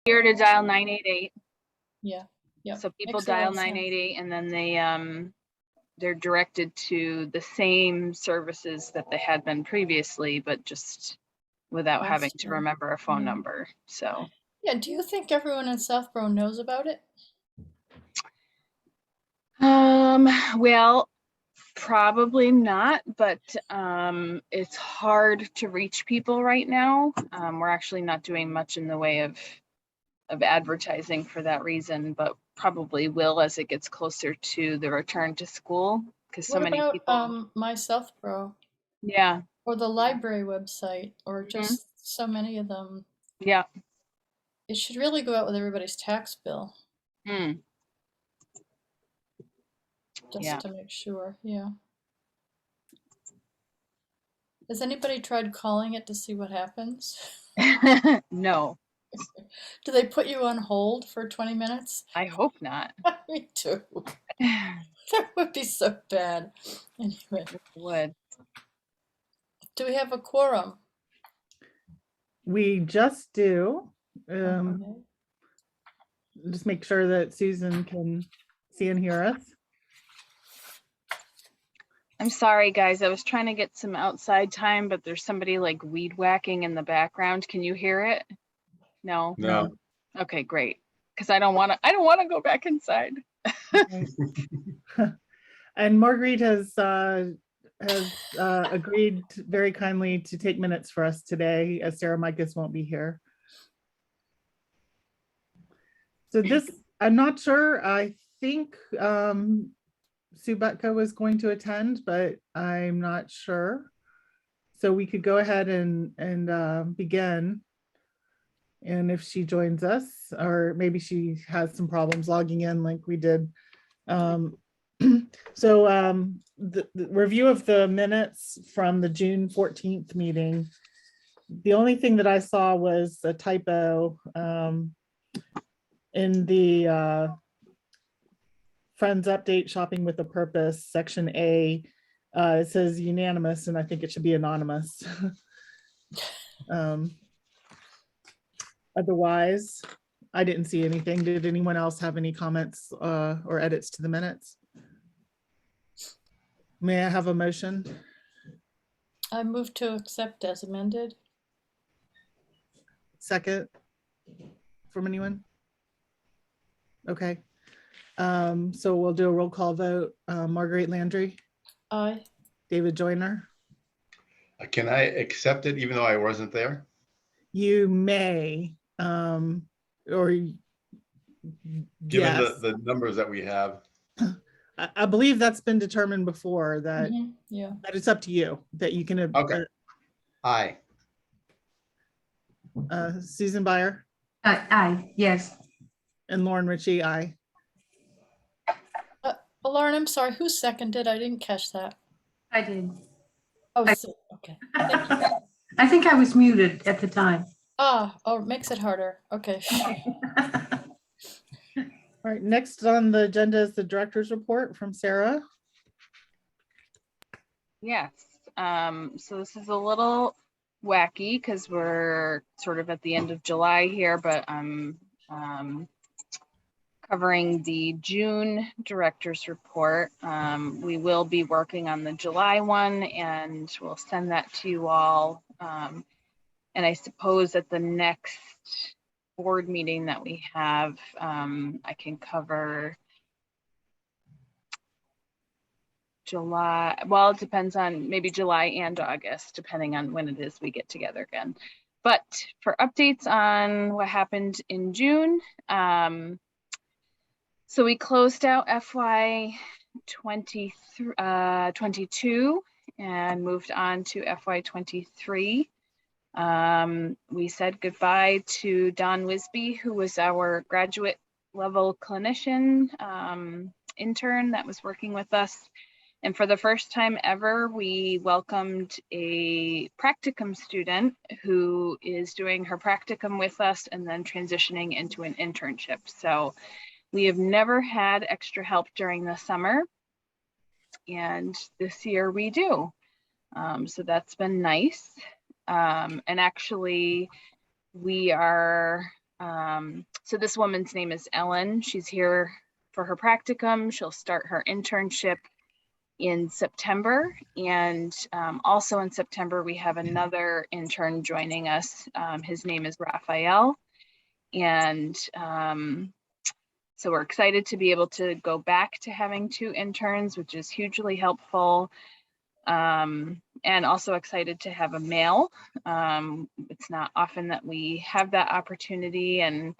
Here to dial 988. Yeah. Yep. So people Makes a lot dial of sense. 988 and then they're directed to the same services that they had been previously, but just without having to remember a phone number. So yeah, do you think everyone in Southborough knows about it? well, probably not, but it's hard to reach people right now. We're actually not doing much in the way of advertising for that reason, but probably will as it gets closer to the return to school, because so many people. My Southborough? Yeah. Or the library website, or just so many of them. Yeah. It should really go out with everybody's tax bill. Just to make sure, yeah. Has anybody tried calling it to see what happens? No. Do they put you on hold for 20 minutes? I hope not. Me too. That would be so bad. Anyway. It would. Do we have a quorum? We just do. Okay. Just make sure that Susan can see and hear us. I'm sorry, guys. I was trying to get some outside time, but there's somebody like weed whacking in the background. Can you hear it? No. No. Okay, great. Because I don't want to go back inside. And Marguerite has agreed very kindly to take minutes for us today, as Sarah Micus won't be here. So this, I'm not sure. I think Sue Butko was going to attend, but I'm not sure. So we could go ahead and begin. And if she joins us, or maybe she has some problems logging in like we did. So the review of the minutes from the June 14th meeting, the only thing that I saw was a typo in the Friends Update Shopping with a Purpose, section A. It says unanimous, and I think it should be anonymous. Otherwise, I didn't see anything. Did anyone else have any comments or edits to the minutes? May I have a motion? I move to accept as amended. Second from anyone? Okay. So we'll do a roll call vote. Marguerite Landry? Aye. David Joyner? Can I accept it even though I wasn't there? You may, or Given yes. the numbers that we have. I believe that's been determined before that, yeah, that it's up to you, that you can. Okay. Aye. Susan Byer? Aye, yes. And Lauren Ritchie, aye. Lauren, I'm sorry, who seconded? I didn't catch that. I did. Oh, okay. Thank you. I think I was muted at the time. Oh, it makes it harder. Okay. All right, next on the agenda is the director's report from Sarah. Yes. So this is a little wacky because we're sort of at the end of July here, but I'm covering the June director's report. We will be working on the July one, and we'll send that to you all. And I suppose at the next board meeting that we have, I can cover July. Well, it depends on maybe July and August, depending on when it is we get together again. But for updates on what happened in June, so we closed out FY 22 and moved on to FY 23. We said goodbye to Don Wisby, who was our graduate level clinician intern that was working with us. And for the first time ever, we welcomed a practicum student who is doing her practicum with us and then transitioning into an internship. So we have never had extra help during the summer, and this year we do. So that's been nice. And actually, we are So this woman's name is Ellen. She's here for her practicum. She'll start her internship in September. And also in September, we have another intern joining us. His name is Raphael. And so we're excited to be able to go back to having 2 interns, which is hugely helpful. And also excited to have a male. It's not often that we have that opportunity, and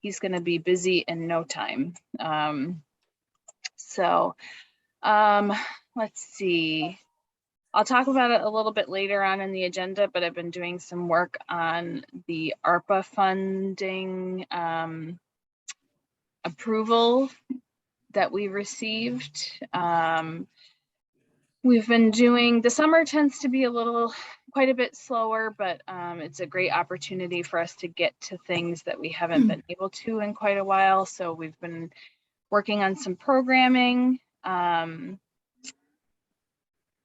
he's going to be busy in no time. Let's see. I'll talk about it a little bit later on in the agenda, but I've been doing some work on the ARPA funding approval that we received. We've been doing, the summer tends to be quite a bit slower, but it's a great opportunity for us to get to things that we haven't been able to in quite a while. So we've been working on some programming.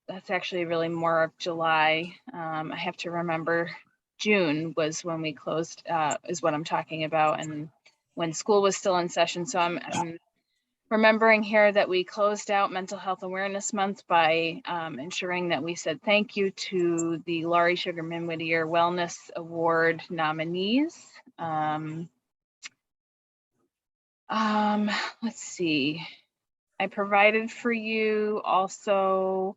That's actually really more of July. I have to remember June was when we closed, is what I'm talking about, and when school was still in session. So I'm remembering here that we closed out Mental Health Awareness Month by ensuring that we said thank you to the Laurie Sugarman Whittier Wellness Award nominees. Let's see. I provided for you also,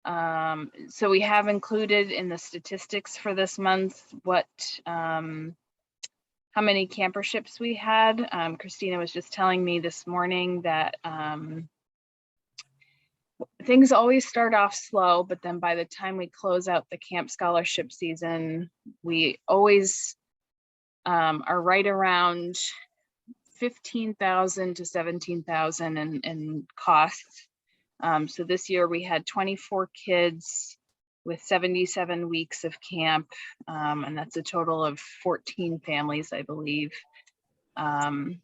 so we have included in the statistics for this month how many camperships we had. Christina was just telling me this morning that things always start off slow, but then by the time we close out the camp scholarship season, we always are right around 15,000 to 17,000 in costs. So this year we had 24 kids with 77 weeks of camp, and that's a total of 14 families, I believe. So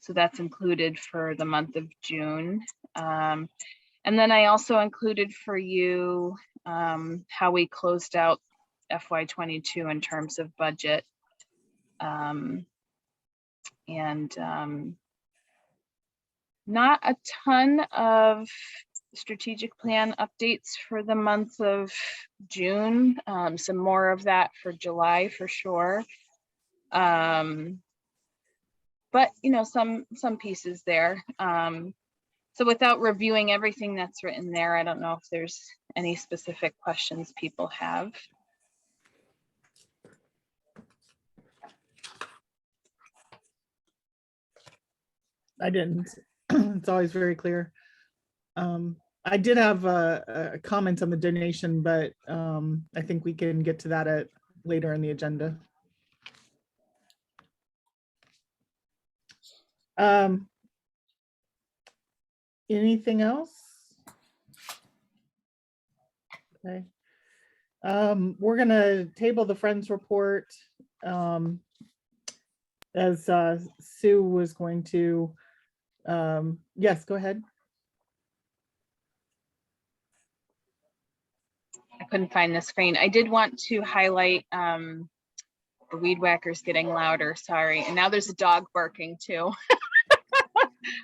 that's included for the month of June. And then I also included for you how we closed out FY22 in terms of budget. Not a ton of strategic plan updates for the month of June. Some more of that for July for sure. But some pieces there. So without reviewing everything that's written there, I don't know if there's any specific questions people have. I didn't. It's always very clear. I did have a comment on the donation, but I think we can get to that later in the agenda. Anything else? Okay. We're gonna table the Friends report as Sue was going to. Yes, go ahead. I couldn't find the screen. I did want to highlight the weed whackers getting louder, sorry. And now there's a dog barking too.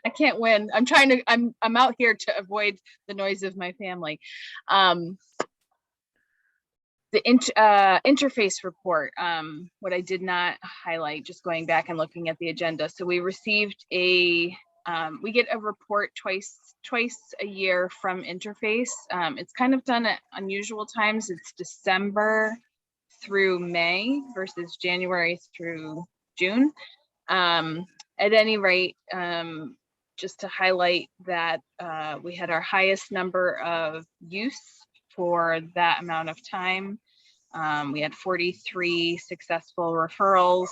I can't win. I'm out here to avoid the noise of my family. The interface report, what I did not highlight, just going back and looking at the agenda. So we received we get a report twice a year from Interface. It's kind of done at unusual times. It's December through May versus January through June. At any rate, just to highlight that we had our highest number of use for that amount of time. We had 43 successful referrals.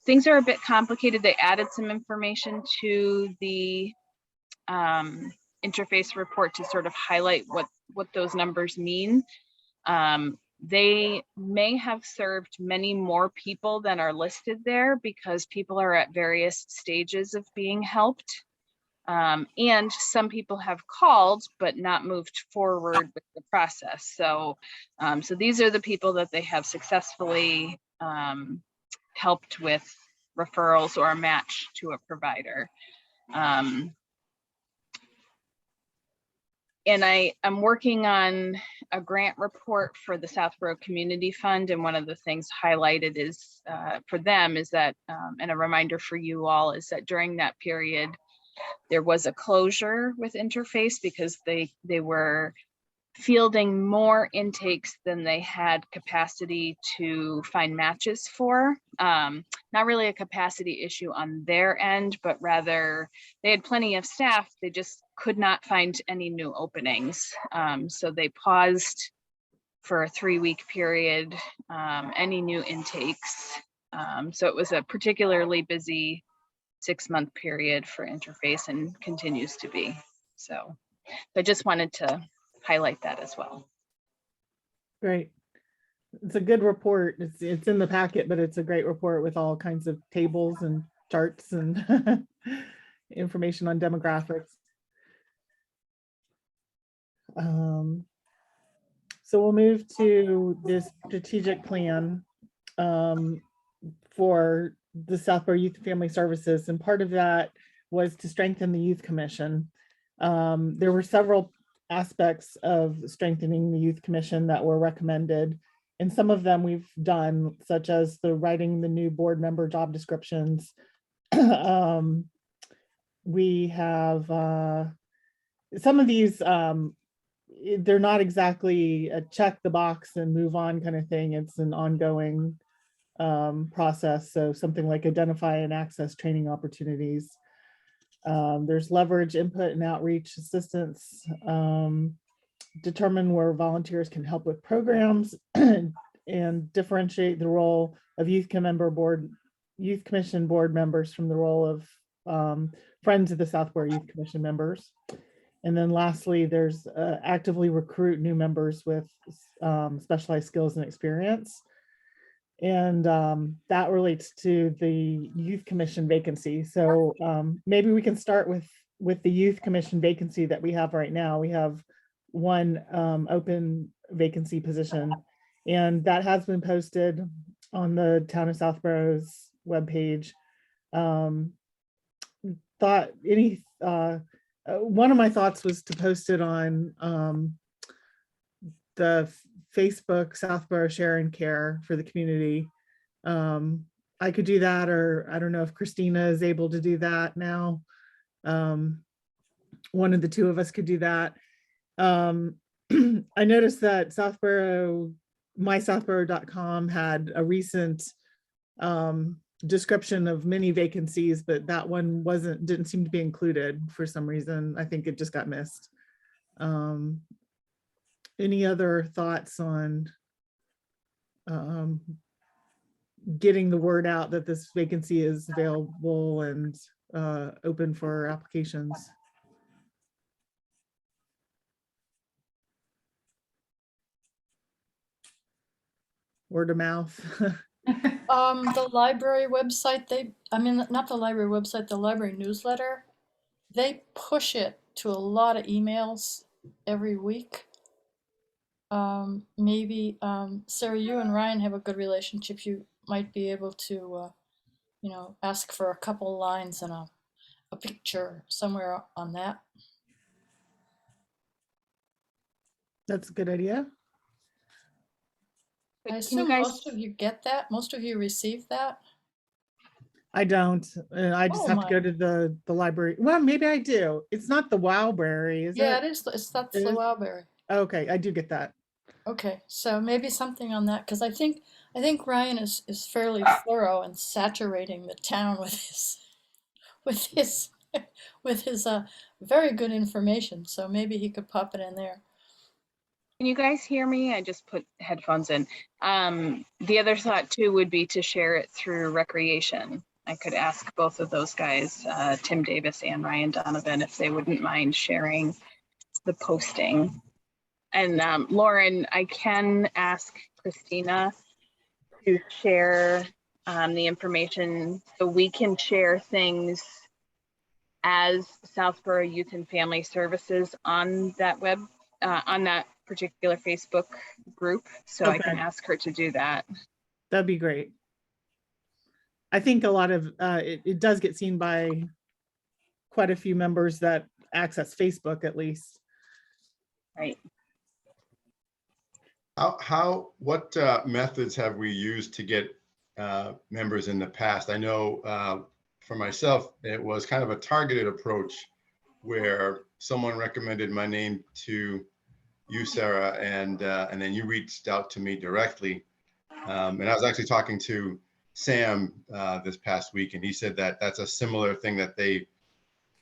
Things are a bit complicated. They added some information to the interface report to sort of highlight what those numbers mean. They may have served many more people than are listed there because people are at various stages of being helped. And some people have called but not moved forward with the process. So these are the people that they have successfully helped with referrals or a match to a provider. And I'm working on a grant report for the Southborough Community Fund. And one of the things highlighted is for them is that, and a reminder for you all, is that during that period, there was a closure with Interface because they were fielding more intakes than they had capacity to find matches for. Not really a capacity issue on their end, but rather they had plenty of staff. They just could not find any new openings. So they paused for a 3-week period, any new intakes. So it was a particularly busy 6-month period for Interface and continues to be. So I just wanted to highlight that as well. Great. It's a good report. It's in the packet, but it's a great report with all kinds of tables and charts and information on demographics. So we'll move to this strategic plan for the Southborough Youth and Family Services, and part of that was to strengthen the Youth Commission. There were several aspects of strengthening the Youth Commission that were recommended, and some of them we've done, such as the writing the new board member job descriptions. We have some of these, they're not exactly a check the box and move on kind of thing. It's an ongoing process. So something like identify and access training opportunities. There's leverage input and outreach assistance, determine where volunteers can help with programs, and differentiate the role of Youth Commission board members from the role of friends of the Southborough Youth Commission members. And then lastly, there's actively recruit new members with specialized skills and experience. And that relates to the Youth Commission vacancy. So maybe we can start with the Youth Commission vacancy that we have right now. We have one open vacancy position, and that has been posted on the Town of Southborough's webpage. One of my thoughts was to post it on the Facebook Southborough Share and Care for the community. I could do that, or I don't know if Christina is able to do that now. One of the two of us could do that. I noticed that Southborough, mysouthborough.com had a recent description of many vacancies, but that one didn't seem to be included for some reason. I think it just got missed. Any other thoughts on getting the word out that this vacancy is available and open for applications? Word of mouth. The library website, not the library website, the library newsletter, they push it to a lot of emails every week. Maybe, Sarah, you and Ryan have a good relationship. You might be able to, ask for a couple lines and a picture somewhere on that. That's a good idea. I assume most of you get that. Most of you receive that. I don't. I just have to go to the library. Well, maybe I do. It's not the Wowberry, is it? Yeah, it is. That's the Wowberry. Okay, I do get that. Okay, so maybe something on that, because I think Ryan is fairly thorough and saturating the town with his very good information. So maybe he could pop it in there. Can you guys hear me? I just put headphones in. The other thought too would be to share it through Recreation. I could ask both of those guys, Tim Davis and Ryan Donovan, if they wouldn't mind sharing the posting. And Lauren, I can ask Christina to share the information so we can share things as Southborough Youth and Family Services on that on that particular Facebook group. So okay. I can ask her to do that. That'd be great. I think a lot of it does get seen by quite a few members that access Facebook at least. Right. What methods have we used to get members in the past? I know for myself, it was kind of a targeted approach where someone recommended my name to you, Sarah, and then you reached out to me directly. And I was actually talking to Sam this past week, and he said that that's a similar thing that they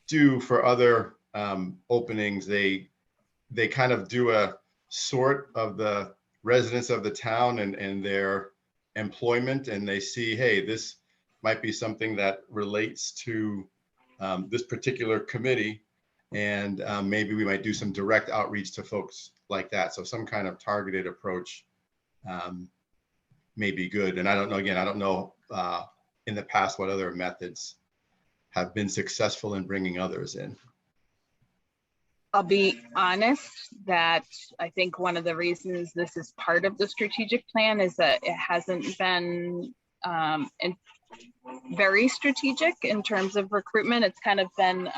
do for other openings. They kind of do a sort of the residents of the town and their employment, and they see, hey, this might be something that relates to this particular committee, and maybe we might do some direct outreach to folks like that. So some kind of targeted approach may be good. And I don't know, again, I don't know in the past what other methods have been successful in bringing others in. I'll be honest that I think one of the reasons this is part of the strategic plan is that it hasn't been very strategic in terms of recruitment. It's kind of been,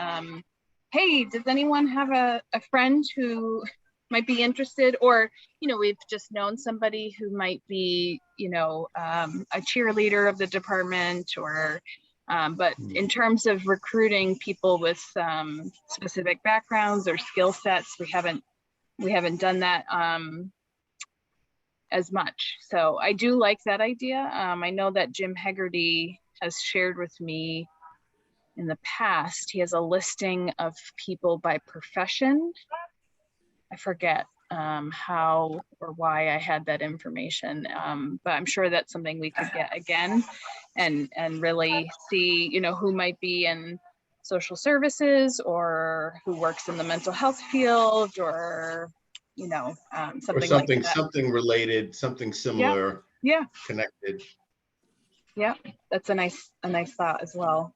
hey, does anyone have a friend who might be interested? Or, you know, we've just known somebody who might be, you know, a cheerleader of the department, or but in terms of recruiting people with specific backgrounds or skill sets, we haven't done that as much. So I do like that idea. I know that Jim Hegarty has shared with me in the past. He has a listing of people by profession. I forget how or why I had that information, but I'm sure that's something we could get again and really see, you know, who might be in social services or who works in the mental health field, or, you know, something like that. Something related, something similar. Yeah. Connected. Yeah, that's a nice thought as well.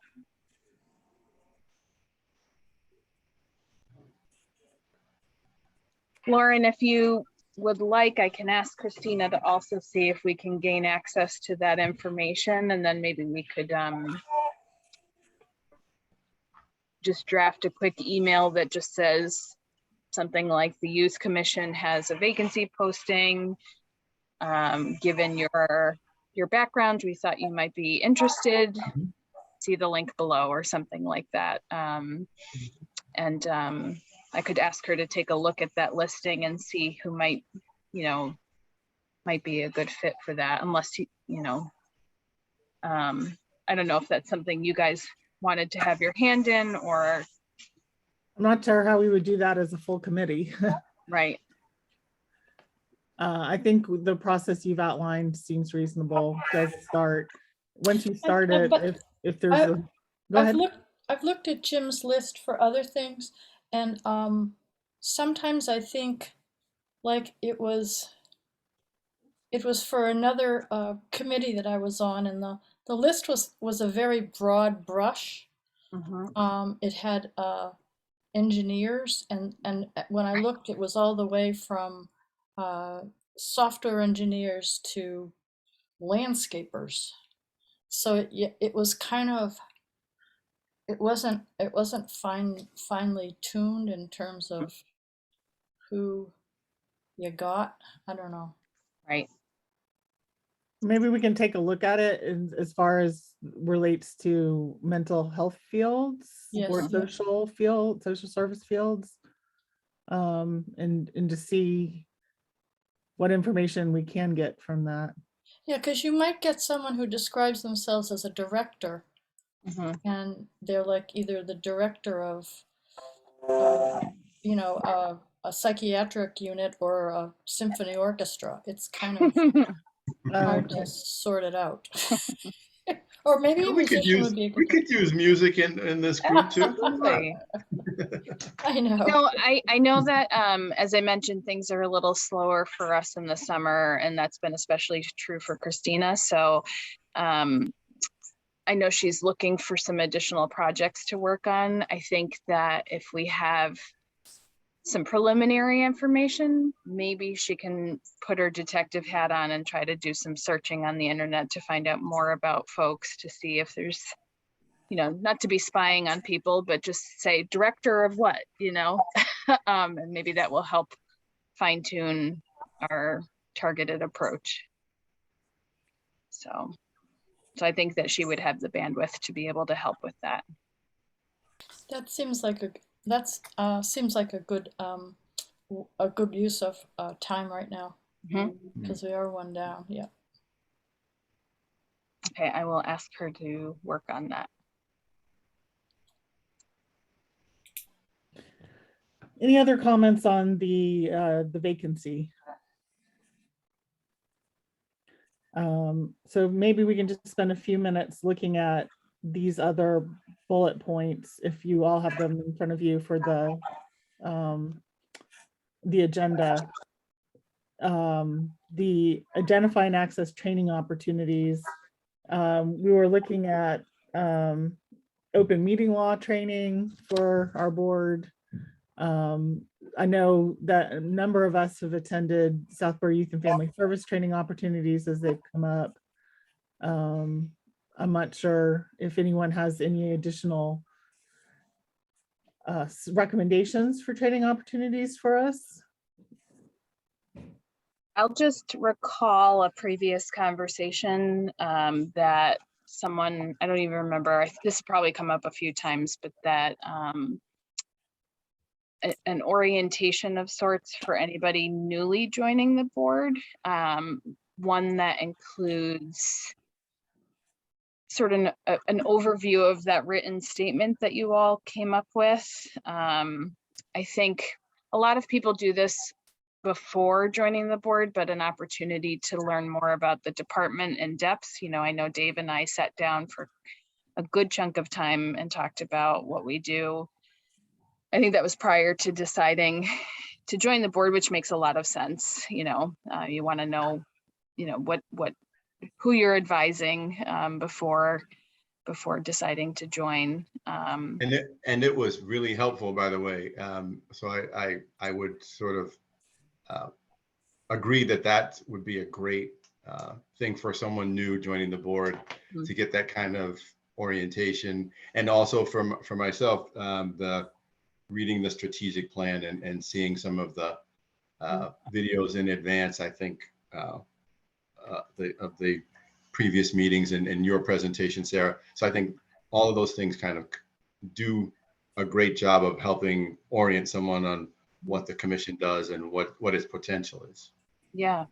Lauren, if you would like, I can ask Christina to also see if we can gain access to that information, and then maybe we could just draft a quick email that just says something like the Youth Commission has a vacancy posting. Given your background, we thought you might be interested. See the link below or something like that. I could ask her to take a look at that listing and see who might, you know, might be a good fit for that, unless you know, I don't know if that's something you guys wanted to have your hand in, or. I'm not sure how we would do that as a full committee. Right. I think the process you've outlined seems reasonable. Does start once you start it. If there's a, go ahead. I've looked at Jim's list for other things, and sometimes I think like it was for another committee that I was on, and the list was a very broad brush. Mm-hmm. It had engineers, and when I looked, it was all the way from software engineers to landscapers. So it was kind of, it wasn't finely tuned in terms of who you got. I don't know. Right. Maybe we can take a look at it as far as relates to mental health fields, Yes. or social service fields, and to see what information we can get from that. Yeah, because you might get someone who describes themselves as a director, Mm-hmm. and they're like either the director of, you know, a psychiatric unit or a symphony orchestra. It's kind of hard to sort it out. Or maybe a musician would be a good we could use music in this group too. Absolutely. I know. No, I know that as I mentioned, things are a little slower for us in the summer, and that's been especially true for Christina. So I know she's looking for some additional projects to work on. I think that if we have some preliminary information. Maybe she can put her detective hat on and try to do some searching on the internet to find out more about folks, to see if there's, you know, not to be spying on people, but just say director of what, you know, and maybe that will help fine tune our targeted approach. So I think that she would have the bandwidth to be able to help with that. That seems like a good use of time right now, because we are one down. Yeah. Okay, I will ask her to work on that. Any other comments on the vacancy? So maybe we can just spend a few minutes looking at these other bullet points, if you all have them in front of you for the agenda. The identify and access training opportunities. We were looking at open meeting law training for our board. I know that a number of us have attended Southborough Youth and Family Service training opportunities as they've come up. I'm not sure if anyone has any additional recommendations for training opportunities for us. I'll just recall a previous conversation that someone, I don't even remember, this probably come up a few times, but that an orientation of sorts for anybody newly joining the board, one that includes sort of an overview of that written statement that you all came up with. I think a lot of people do this before joining the board, but an opportunity to learn more about the department in depth. You know, I know Dave and I sat down for a good chunk of time and talked about what we do. I think that was prior to deciding to join the board, which makes a lot of sense. You know, you want to know, you know, who you're advising before deciding to join. And it was really helpful, by the way. So I would sort of agree that would be a great thing for someone new joining the board, to get that kind of orientation. And also for myself, the reading the strategic plan and seeing some of the videos in advance, I think of the previous meetings and your presentation, Sarah. So I think all of those things kind of do a great job of helping orient someone on what the commission does and what its potential is. Yeah.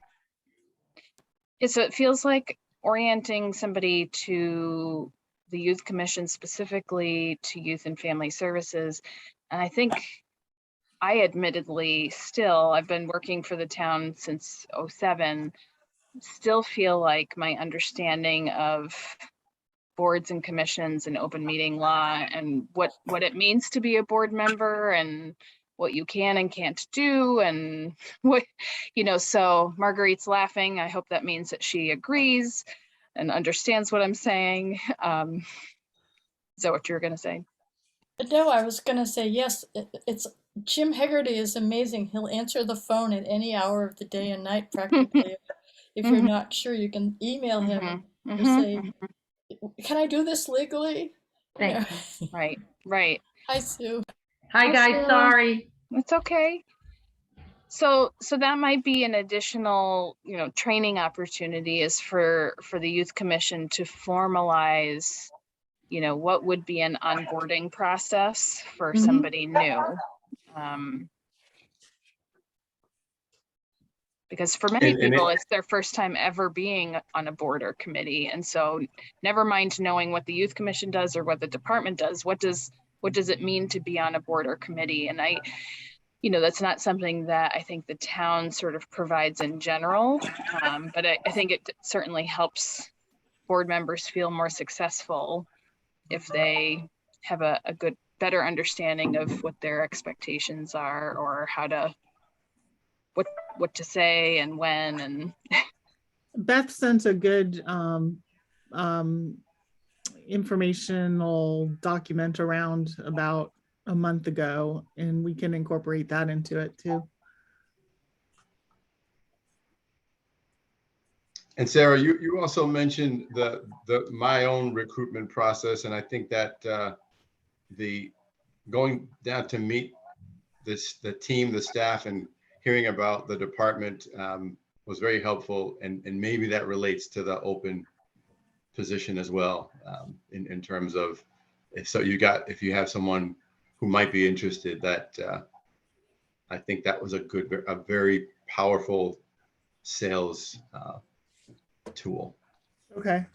So it feels like orienting somebody to the Youth Commission, specifically to Youth and Family Services. And I think I admittedly I've been working for the town since '07, still feel like my understanding of boards and commissions and open meeting law and what it means to be a board member and what you can and can't do and what, you know, so Marguerite's laughing. I hope that means that she agrees and understands what I'm saying. Is that what you were going to say? No, I was going to say, yes, it's Jim Hegarty is amazing. He'll answer the phone at any hour of the day and night, practically. If you're not sure, you can email him and say, can I do this legally? Thank you. Right. Hi, Sue. Hi, guys. Sue. Sorry. It's okay. So that might be an additional, you know, training opportunity, is for the Youth Commission to formalize, you know, what would be an onboarding process for somebody new. Because for many people, it's their first time ever being on a board or committee. And so never mind knowing what the Youth Commission does or what the department does, what does it mean to be on a board or committee? And you know, that's not something that I think the town sort of provides in general, but I think it certainly helps board members feel more successful if they have a better understanding of what their expectations are, or how to, what to say and when. And Beth sent a good informational document around about a month ago, and we can incorporate that into it too. And Sarah, you also mentioned my own recruitment process, and I think that the going down to meet the team, the staff, and hearing about the department was very helpful, and maybe that relates to the open position as well, in terms of if you have someone who might be interested, that I think that was a very powerful sales tool. Okay.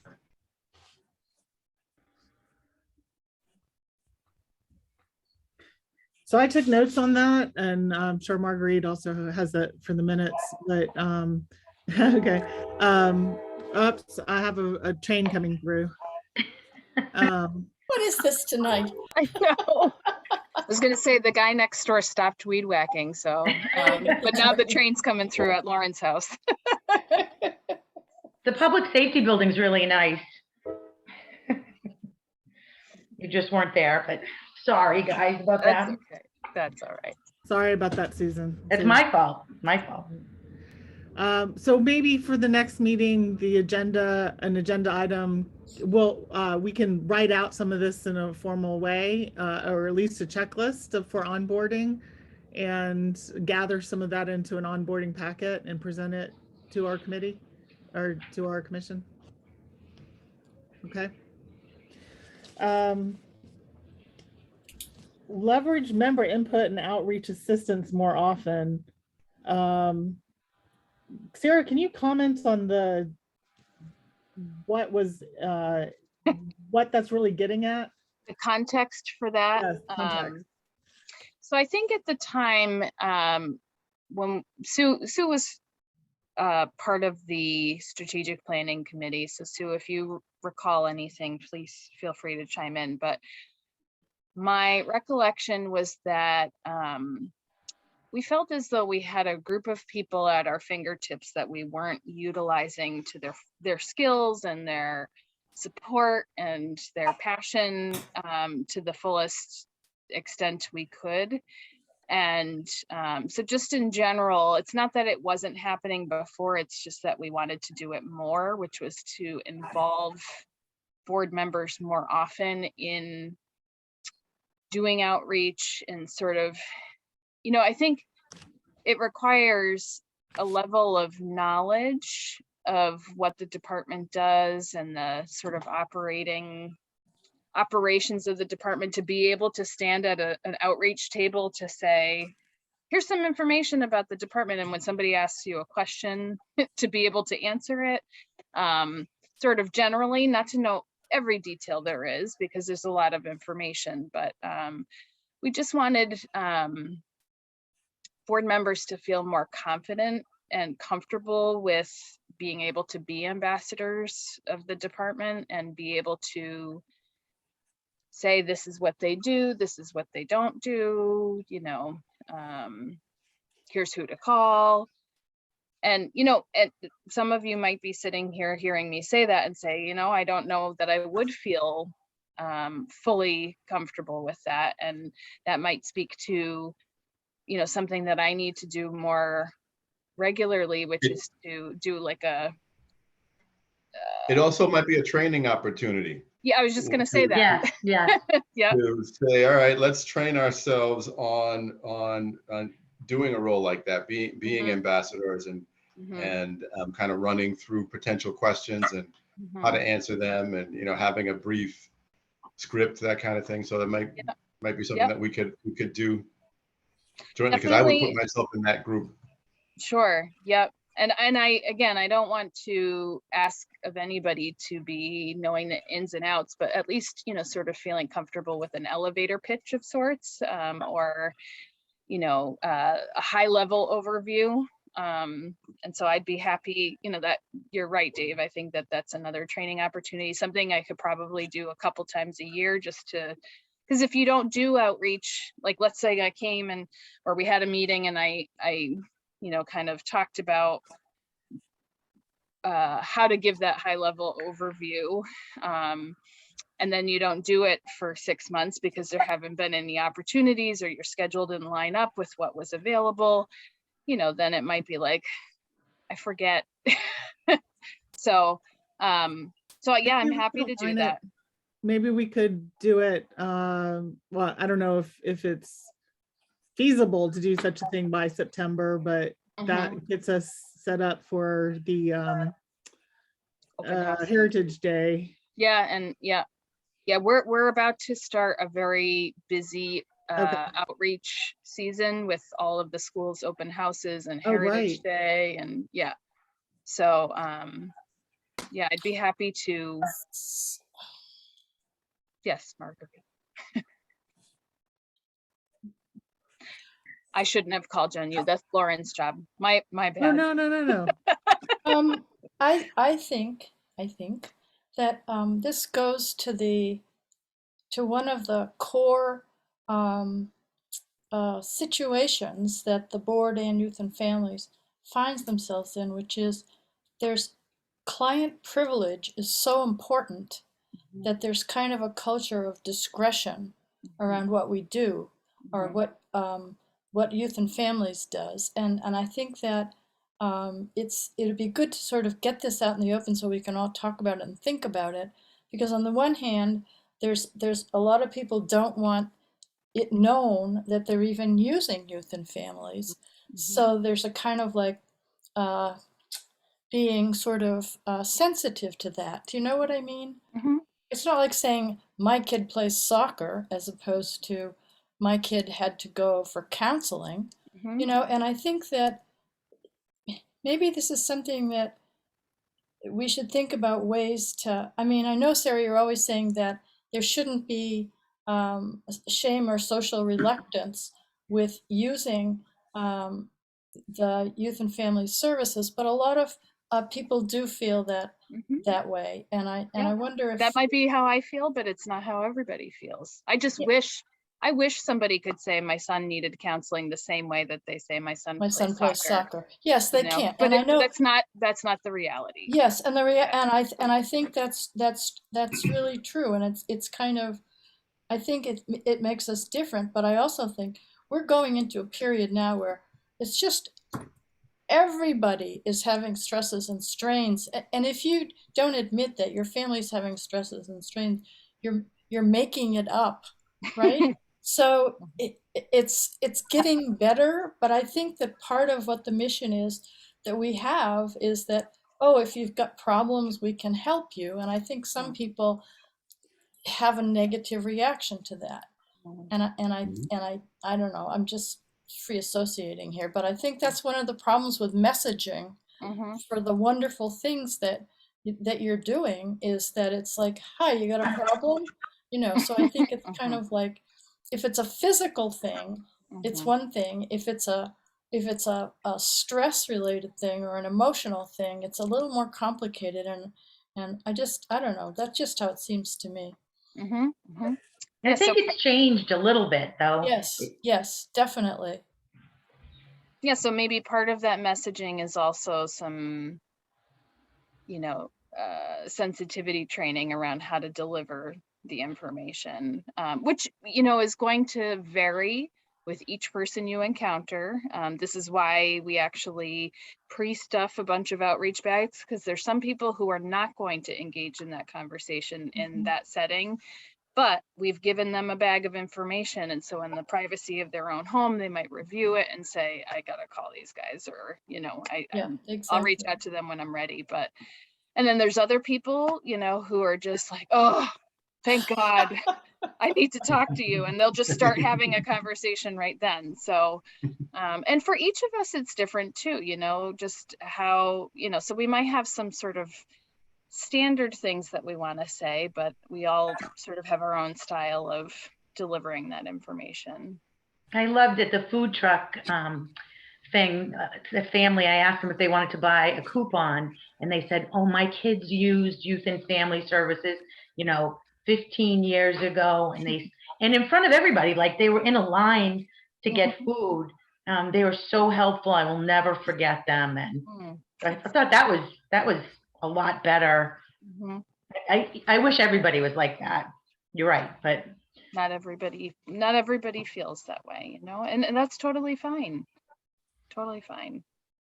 So I took notes on that, and I'm sure Marguerite also has that for the minutes, but okay. Oops, I have a train coming through. What is this tonight? I know. I was gonna say the guy next door stopped weed whacking, so, but now the train's coming through at Lauren's house. The public safety building's really nice. You just weren't there, but sorry guys about That's that. okay. That's all right. Sorry about that, Susan. It's my fault, my fault. So maybe for the next meeting, an agenda item, we can write out some of this in a formal way, or at least a checklist for onboarding, and gather some of that into an onboarding packet and present it to our committee or to our commission. Okay. Leverage member input and outreach assistance more often. Sarah, can you comment on what that's really getting at? The context for that. Yes, context. So I think at the time, when Sue was part of the strategic planning committee. So Sue, if you recall anything, please feel free to chime in. But my recollection was that we felt as though we had a group of people at our fingertips that we weren't utilizing to their skills and their support and their passion to the fullest extent we could. And so just in general, it's not that it wasn't happening before, it's just that we wanted to do it more, which was to involve board members more often in doing outreach and sort of, I think it requires a level of knowledge of what the department does and the sort of operations of the department to be able to stand at an outreach table to say, here's some information about the department. And when somebody asks you a question, to be able to answer it sort of generally, not to know every detail there is because there's a lot of information, but we just wanted board members to feel more confident and comfortable with being able to be ambassadors of the department and be able to say, this is what they do, this is what they don't do, here's who to call. And, and some of you might be sitting here hearing me say that and say, I don't know that I would feel fully comfortable with that. And that might speak to, something that I need to do more regularly, which is to do like a. It also might be a training opportunity. Yeah, I was just going to say that. Yeah. Yeah. To say, all right, let's train ourselves on doing a role like that, being ambassadors and kind of running through potential questions and how to answer them, and having a brief script, that kind of thing. So that might be something that we could do jointly, because I would put myself in that group. Sure. Yep. And I don't want to ask of anybody to be knowing the ins and outs, but at least, sort of feeling comfortable with an elevator pitch of sorts, or, a high level overview. And so I'd be happy, that you're right, Dave. I think that that's another training opportunity, something I could probably do a couple times a year because if you don't do outreach, like let's say I came or we had a meeting and I kind of talked about how to give that high level overview. and then you don't do it for 6 months because there haven't been any opportunities or your schedule didn't line up with what was available, then it might be like, I forget. So, yeah, I'm happy to do that. Maybe we could do it, well, I don't know if it's feasible to do such a thing by September, but that gets us set up for the Open house. Heritage Day. Yeah, and yeah, we're about to start a very busy outreach season with all of the schools' open houses and Heritage Day, and yeah. So yeah, I'd be happy to. Yes, Marguerite. I shouldn't have called on you. That's Lauren's job. My bad. No. I think that this goes to one of the core situations that the board and youth and families finds themselves in, which is there's client privilege is so important that there's kind of a culture of discretion around what we do or what youth and families does, and I think that it'd be good to sort of get this out in the open so we can all talk about it and think about it, because on the one hand, there's a lot of people don't want it known that they're even using youth and families, so there's a kind of like being sort of sensitive to that. Do you know what I mean? It's not like saying my kid plays soccer as opposed to my kid had to go for counseling, and I think that maybe this is something that we should think about ways to, I mean, I know, Sarah, you're always saying that there shouldn't be shame or social reluctance with using the youth and family services, but a lot of people do feel that way, and I wonder if that might be how I feel, but it's not how everybody feels. I just wish somebody could say my son needed counseling the same way that they say my son plays soccer. Yes, they can't, but and I know that's not the reality. Yes, and and I think that's really true, and it's kind of, I think it makes us different, but I also think we're going into a period now where it's just everybody is having stresses and strains, and if you don't admit that your family's having stresses and strains, you're making it up, right? So it's getting better, but I think that part of what the mission is that we have is that, oh, if you've got problems, we can help you, and I think some people have a negative reaction to that, and I don't know, I'm just free associating here, but I think that's one of the problems with messaging for the wonderful things that you're doing, is that it's like, hi, you got a problem, so I think it's kind of like, if it's a physical thing, it's one thing. If it's a stress related thing or an emotional thing, it's a little more complicated, and I don't know, that's just how it seems to me. I think it's changed a little bit, though. Yes, definitely. Yeah, so maybe part of that messaging is also some, sensitivity training around how to deliver the information, which, is going to vary with each person you encounter. This is why we actually pre-stuff a bunch of outreach bags, because there's some people who are not going to engage in that conversation in that setting, but we've given them a bag of information. And so in the privacy of their own home, they might review it and say, I got to call these guys, or, I'll reach out to them when I'm ready. And then there's other people, who are just like, oh, thank God, I need to talk to you. And they'll just start having a conversation right then. So, and for each of us, it's different too, just how, so we might have some sort of standard things that we want to say, but we all sort of have our own style of delivering that information. I loved it, the food truck thing. The family, I asked them if they wanted to buy a coupon, and they said, oh, my kids used youth and family services 15 years ago, and in front of everybody, like they were in a line to get food. They were so helpful. I will never forget them, and I thought that was a lot better. I wish everybody was like that. You're right, but not everybody feels that way, you know, and that's totally fine. Totally fine.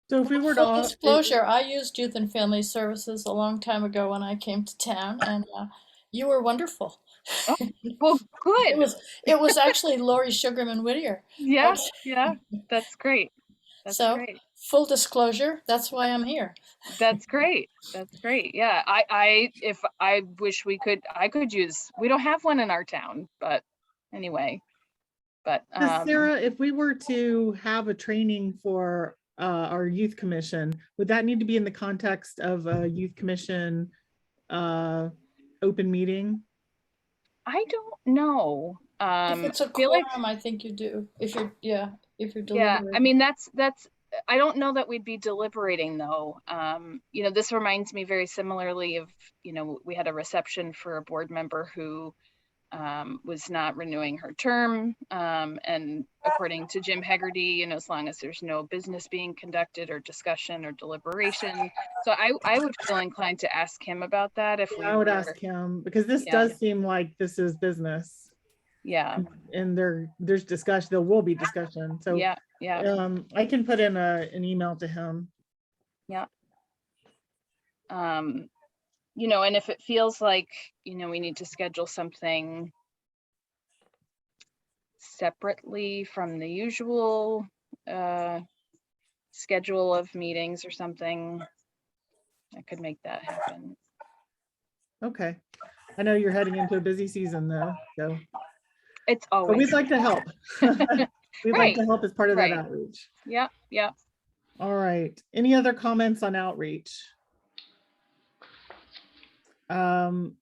So if we were Full to, disclosure, I used Youth and Family Services a long time ago when I came to town, and you were wonderful. Oh, well, good. It was actually Lori Sugarman Whittier. Yeah, But, yeah, that's great. That's so, great. full disclosure, that's why I'm here. That's great. That's great. Yeah, I wish I could use, we don't have one in our town, but anyway. But so Sarah, if we were to have a training for our youth commission, would that need to be in the context of a youth commission open meeting? I don't know. If it's a Feel like, quorum, I think you do. If you're yeah, I deliberating. mean, that's, I don't know that we'd be deliberating though. You know, this reminds me very similarly of, you know, we had a reception for a board member who was not renewing her term. And according to Jim Hegarty, you know, as long as there's no business being conducted or discussion or deliberation. So I would feel inclined to ask him about that if we I would were, ask him, because this Yeah. does seem like this is business. yeah, And there's discussion, there will be discussion. So yeah, yeah. I can put in an email to him. You know, and if it feels like, you know, we need to schedule something separately from the usual schedule of meetings or something, I could make that happen. Okay. I know you're heading into a busy season though, so. It's But always. we'd like to help. We'd like to Right, help as part of that right. outreach. Yeah, yeah. All right. Any other comments on outreach? I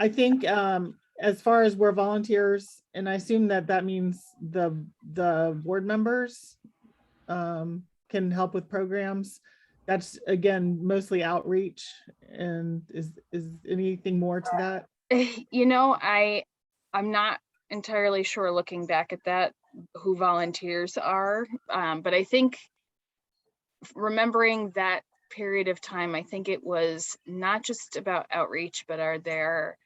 think as far as we're volunteers, and I assume that means the board members can help with programs. That's again mostly outreach. And is anything more to that? You know, I'm not entirely sure looking back at that who volunteers are, but I think remembering that period of time, I think it was not just about outreach, but are there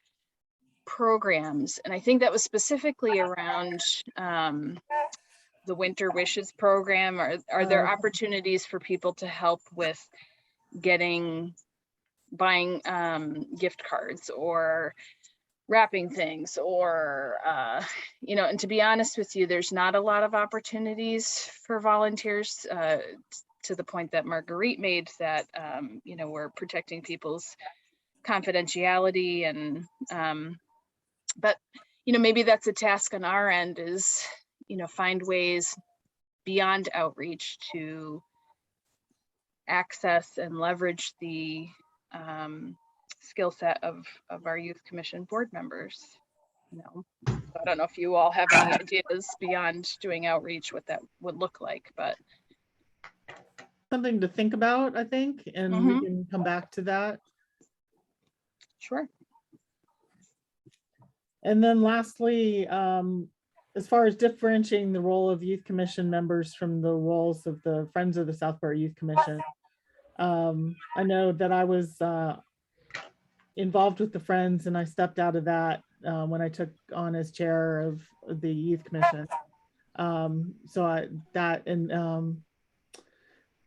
programs? And I think that was specifically around the Winter Wishes program. Are there opportunities for people to help with buying gift cards or wrapping things, or you know, and to be honest with you, there's not a lot of opportunities for volunteers to the point that Marguerite made, that you know, we're protecting people's confidentiality. And but you know, maybe that's a task on our end, is, you know, find ways beyond outreach to access and leverage the skill set of our youth commission board members. You know, so I don't know if you all have any ideas beyond doing outreach, what that would look like, but Something to think about, I think, and we can come back to that. sure. And then lastly, as far as differentiating the role of youth commission members from the roles of the Friends of the Southborough Youth Commission, I know that I was involved with the Friends, and I stepped out of that when I took on as chair of the Youth Commission.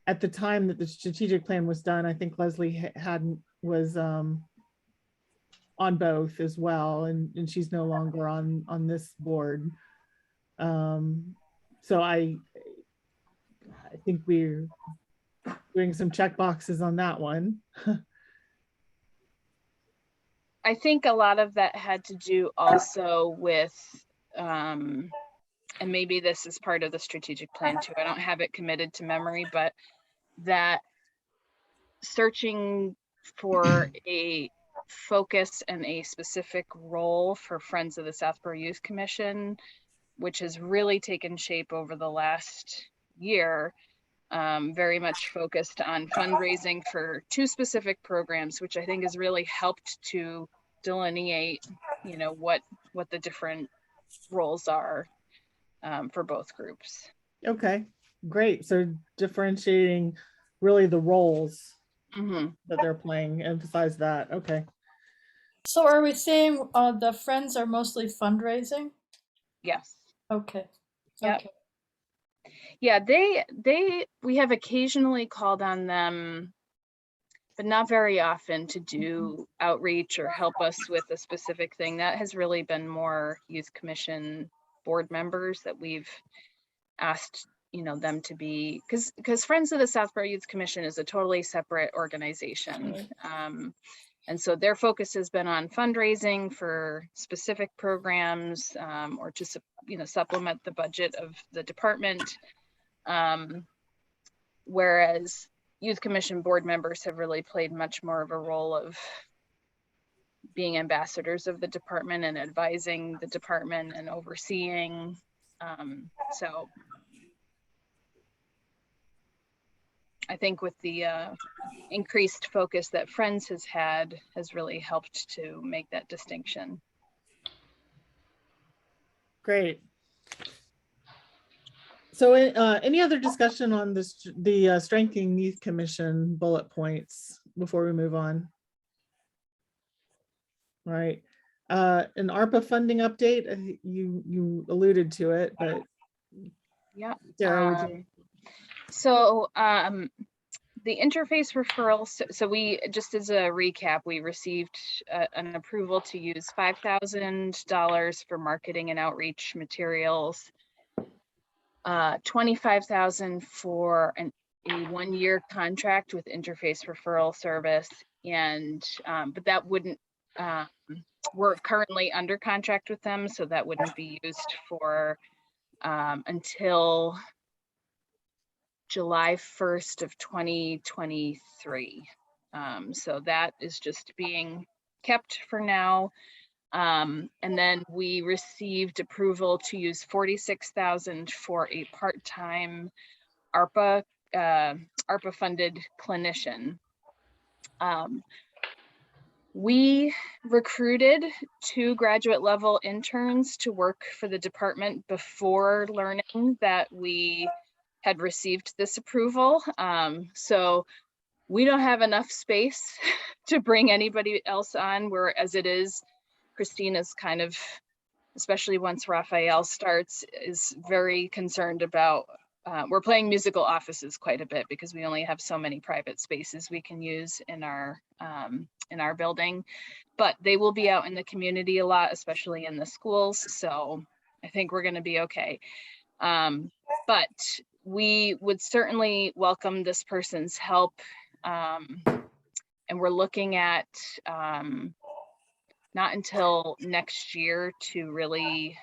At the time that the strategic plan was done, I think Leslie was on both as well, and she's no longer on this board. So I think we're doing some check boxes on that one. I think a lot of that had to do also with and maybe this is part of the strategic plan too, I don't have it committed to memory, but that searching for a focus and a specific role for Friends of the Southborough Youth Commission, which has really taken shape over the last year, very much focused on fundraising for two specific programs, which I think has really helped to delineate, you know, what the different roles are for both groups. Okay, great. So differentiating really the roles Mhm. that they're playing, emphasize that. Okay. So are we saying the Friends are mostly fundraising? Yes. Okay. Yep. Okay. Yeah, we have occasionally called on them, but not very often, to do outreach or help us with a specific thing. That has really been more Youth Commission board members that we've asked, them to be, because Friends of the Southborough Youth Commission is a totally separate organization. And so their focus has been on fundraising for specific programs, or to supplement the budget of the department. Whereas Youth Commission board members have really played much more of a role of being ambassadors of the department and advising the department and overseeing. So I think with the increased focus that Friends has had has really helped to make that distinction. Great. So any other discussion on this, the Strengthening Youth Commission bullet points before we move on? All right. An ARPA funding update, you alluded to it, but Yeah. Sarah, would you? So the interface referral, so we, just as a recap, we received an approval to use $5,000 for marketing and outreach materials, $25,000 for a 1-year contract with interface referral service, and but that wouldn't, we're currently under contract with them, so that wouldn't be used for until July 1st of 2023. So that is just being kept for now. And then we received approval to use $46,000 for a part-time ARPA funded clinician. We recruited 2 graduate level interns to work for the department before learning that we had received this approval. So we don't have enough space to bring anybody else on, where as it is, Christina's kind of, especially once Raphael starts, is very concerned about, we're playing musical offices quite a bit because we only have so many private spaces we can use in our building, but they will be out in the community a lot, especially in the schools. So I think we're going to be okay. But we would certainly welcome this person's help. And we're looking at not until next year to really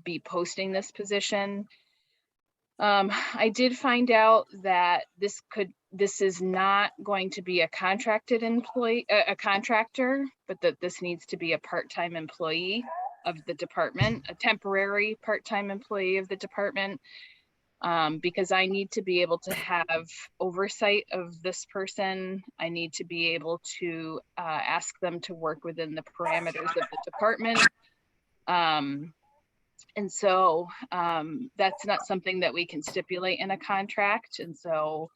be posting this position. I did find out that this is not going to be a contracted employee, a contractor, but that this needs to be a part-time employee of the department, a temporary part-time employee of the department, because I need to be able to have oversight of this person. I need to be able to ask them to work within the parameters of the department. And so that's not something that we can stipulate in a contract. And so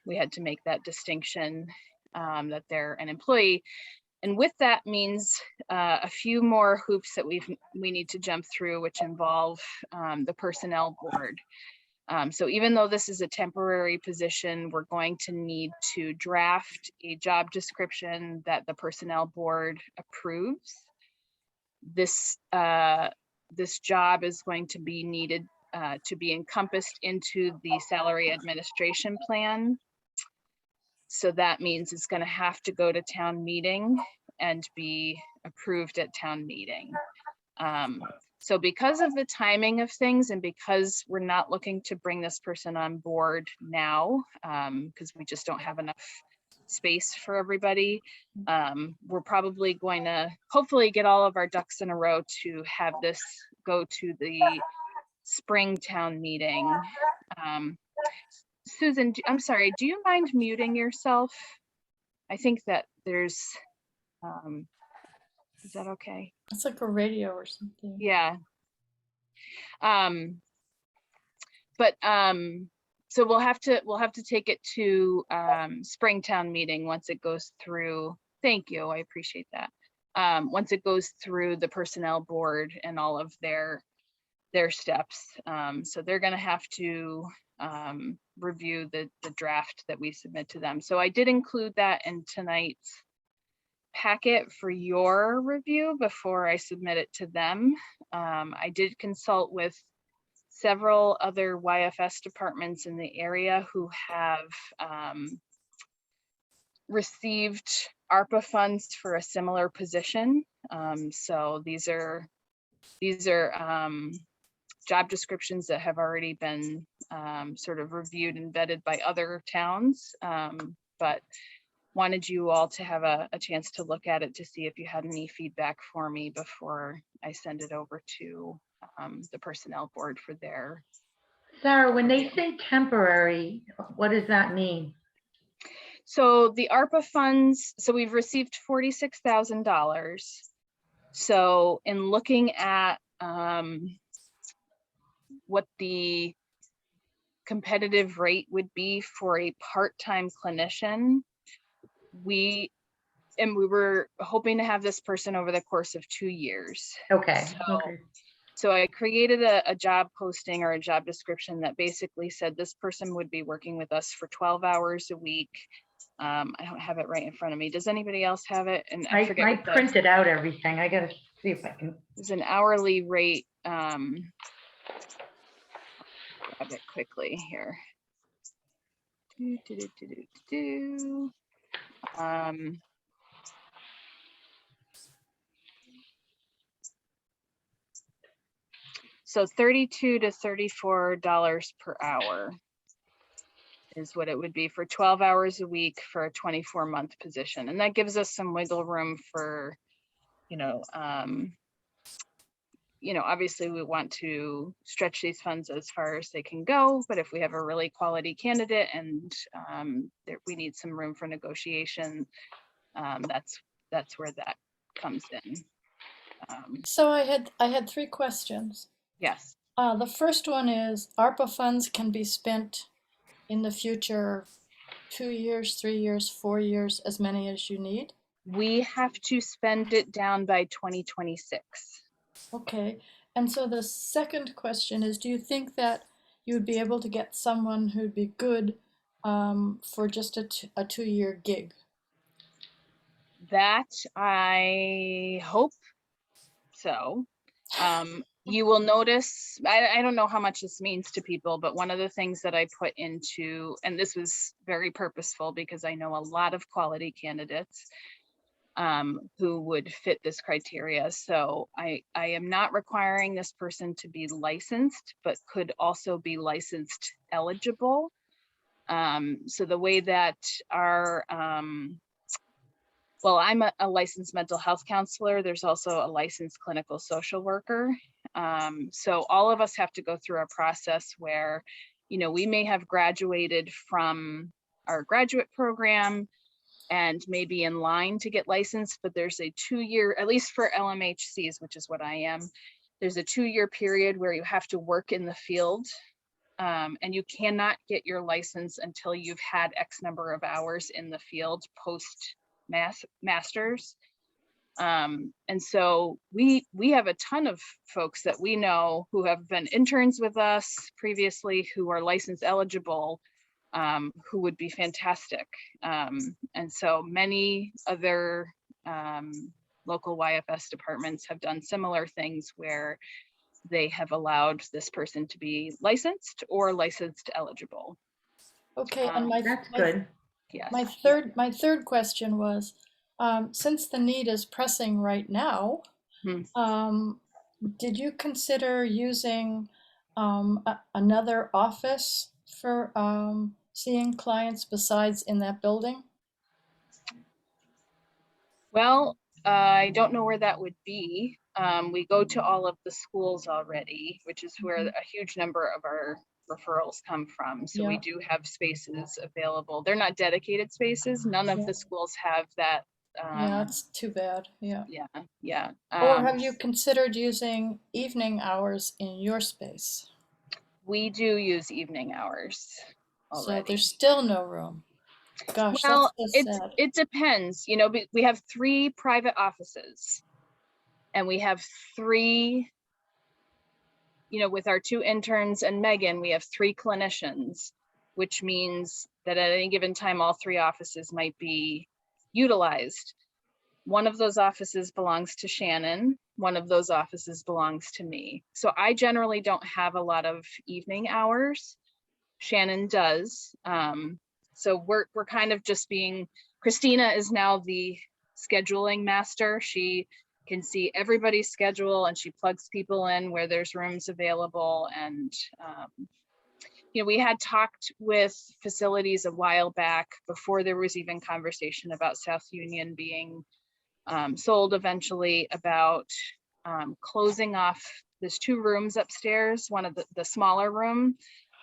we had to make that distinction, that they're an employee. And with that means a few more hoops that we need to jump through, which involve the personnel board. So even though this is a temporary position, we're going to need to draft a job description that the personnel board approves. This job is going to be needed to be encompassed into the salary administration plan. So that means it's going to have to go to town meeting and be approved at town meeting. So because of the timing of things, and because we're not looking to bring this person on board now, because we just don't have enough space for everybody, we're probably going to hopefully get all of our ducks in a row to have this go to the spring town meeting. Susan, I'm sorry, do you mind muting yourself? I think that there's, is that okay? It's like a radio or something. Yeah. So we'll have to take it to Springtown meeting once it goes through. Thank you, I appreciate that. Once it goes through the personnel board and all of their steps. So they're gonna have to review the draft that we submit to them. So I did include that in tonight's packet for your review before I submit it to them. I did consult with several other YFS departments in the area who have received ARPA funds for a similar position. So these are job descriptions that have already been sort of reviewed and vetted by other towns, but wanted you all to have a chance to look at it to see if you had any feedback for me before I send it over to the personnel board for their. Sarah, when they say temporary, what does that mean? So the ARPA funds, so we've received $46,000. So in looking at what the competitive rate would be for a part-time clinician, we were hoping to have this person over the course of 2 years. Okay. So I created a job posting or a job description that basically said this person would be working with us for 12 hours a week. I don't have it right in front of me. Does anybody else have it? And I forget. I printed out everything. I gotta see if I can. It's an hourly rate. Grab it quickly here. So $32 to $34 per hour is what it would be for 12 hours a week for a 24-month position. And that gives us some wiggle room for, obviously we want to stretch these funds as far as they can go, but if we have a really quality candidate and we need some room for negotiation, that's where that comes in. So I had 3 questions. Yes. The first one is ARPA funds can be spent in the future 2 years, 3 years, 4 years, as many as you need. We have to spend it down by 2026. Okay. And so the second question is, do you think that you would be able to get someone who'd be good for just a 2-year gig? That I hope so. You will notice, I don't know how much this means to people, but one of the things that I put into, and this was very purposeful because I know a lot of quality candidates who would fit this criteria. So I am not requiring this person to be licensed, but could also be licensed eligible. So the way that our, well, I'm a licensed mental health counselor. There's also a licensed clinical social worker. So all of us have to go through a process where, we may have graduated from our graduate program and maybe in line to get licensed, but there's a 2-year, at least for LMHCs, which is what I am, there's a 2-year period where you have to work in the field. And you cannot get your license until you've had X number of hours in the field post masters. And so we have a ton of folks that we know who have been interns with us previously who are license eligible, who would be fantastic. And so many other local YFS departments have done similar things where they have allowed this person to be licensed or licensed eligible. Okay, and That's good. Yes. My third question was, since the need is pressing right now, did you consider using another office for seeing clients besides in that building? Well, I don't know where that would be. We go to all of the schools already, which is where a huge number of our referrals come from. So we do have spaces available. They're not dedicated spaces. None of the schools have that. Yeah, that's too bad. Yeah. Yeah. Or have you considered using evening hours in your space? We do use evening hours. So already. there's still no room. Gosh, Well, that's so sad. it depends, you know, we have 3 private offices and we have 3, you know, with our 2 interns and Megan, we have 3 clinicians, which means that at any given time, all 3 offices might be utilized. One of those offices belongs to Shannon. One of those offices belongs to me. So I generally don't have a lot of evening hours. Shannon does. So we're kind of just being, Christina is now the scheduling master. She can see everybody's schedule and she plugs people in where there's rooms available. And, you know, we had talked with facilities a while back before there was even conversation about South Union being sold eventually, about closing off. There's 2 rooms upstairs, one of the smaller room.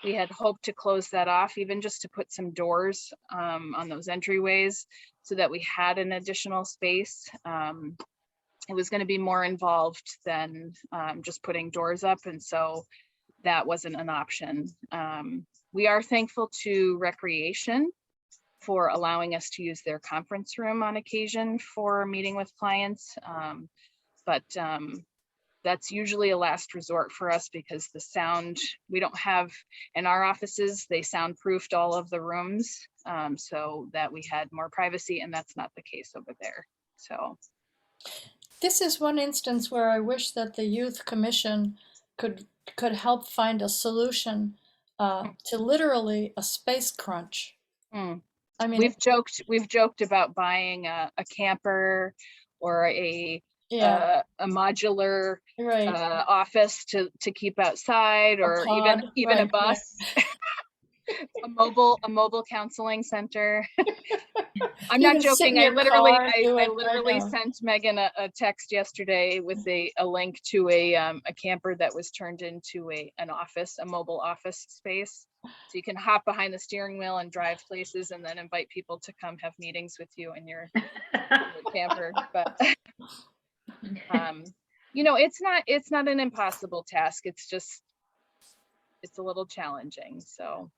We had hoped to close that off, even just to put some doors on those entryways so that we had an additional space. It was going to be more involved than just putting doors up, and so that wasn't an option. We are thankful to Recreation for allowing us to use their conference room on occasion for meeting with clients. But that's usually a last resort for us because the sound, we don't have, in our offices, they soundproofed all of the rooms so that we had more privacy, and that's not the case over there. So This is one instance where I wish that the Youth Commission could help find a solution to literally a space crunch. I mean, we've joked about buying a camper or a modular right. office to keep outside, or even a bus. Yeah. a mobile counseling center. I'm not joking. I literally sent Megan a text yesterday with a link to a camper that was turned into an office, a mobile office space. So you can hop behind the steering wheel and drive places and then invite people to come have meetings with you in your camper. But you know, it's not an impossible task. It's a little challenging. So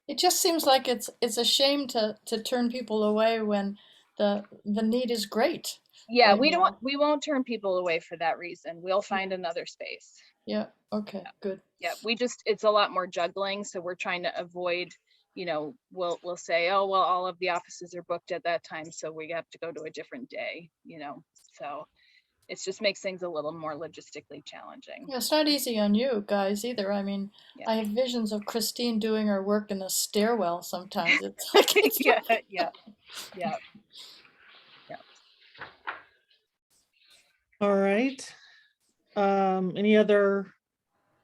it just seems like it's a shame to turn people away when the need is great. Yeah, we won't turn people away for that reason. We'll find another space. Yeah. Okay. Yeah. Good. Yeah, it's a lot more juggling, so we're trying to avoid, you know, we'll say, oh well, all of the offices are booked at that time, so we have to go to a different day, you know. So it just makes things a little more logistically challenging. Yeah, it's not easy on you guys either. I mean, yeah. I have visions of Christine doing her work in the stairwell sometimes. It's like yeah. All right. Any other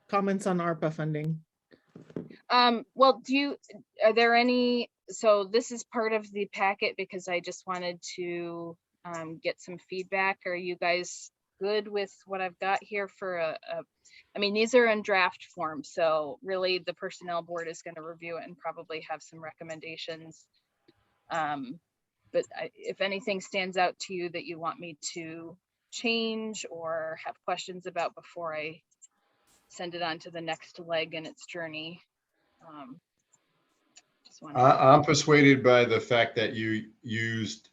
comments on ARPA funding? Well, are there any, so this is part of the packet because I just wanted to get some feedback. Are you guys good with what I've got here for I mean, these are in draft form, so really the personnel board is going to review it and probably have some recommendations. But if anything stands out to you that you want me to change or have questions about before I send it on to the next leg in its journey. I'm persuaded by the fact that you used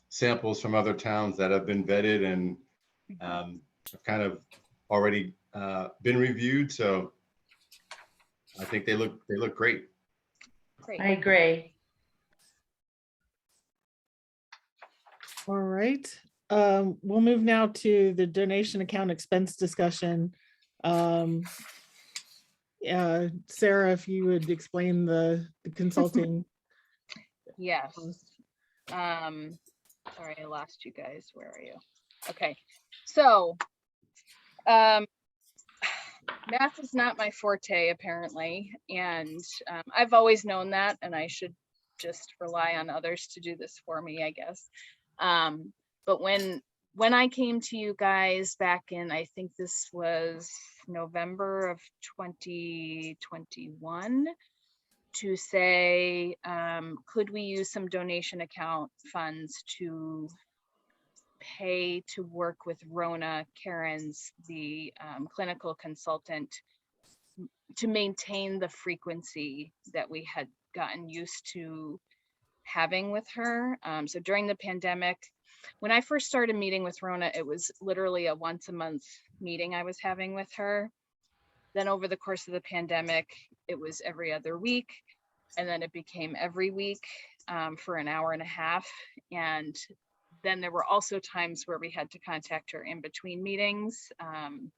samples from other towns that have been vetted and have kind of already been reviewed. So I think they look great. I agree. All right. We'll move now to the donation account expense discussion. Sarah, if you would explain the consulting. Yes. Sorry, I lost you guys. Where are you? Okay. So math is not my forte, apparently, and I've always known that, and I should just rely on others to do this for me, I guess. But when I came to you guys back in, I think this was November of 2021, to say, could we use some donation account funds to pay to work with Rona Cairns, the clinical consultant, to maintain the frequency that we had gotten used to having with her. So during the pandemic, when I first started meeting with Rona, it was literally a once a month meeting I was having with her. Then over the course of the pandemic, it was every other week. And then it became every week for an hour and a half. And then there were also times where we had to contact her in between meetings. And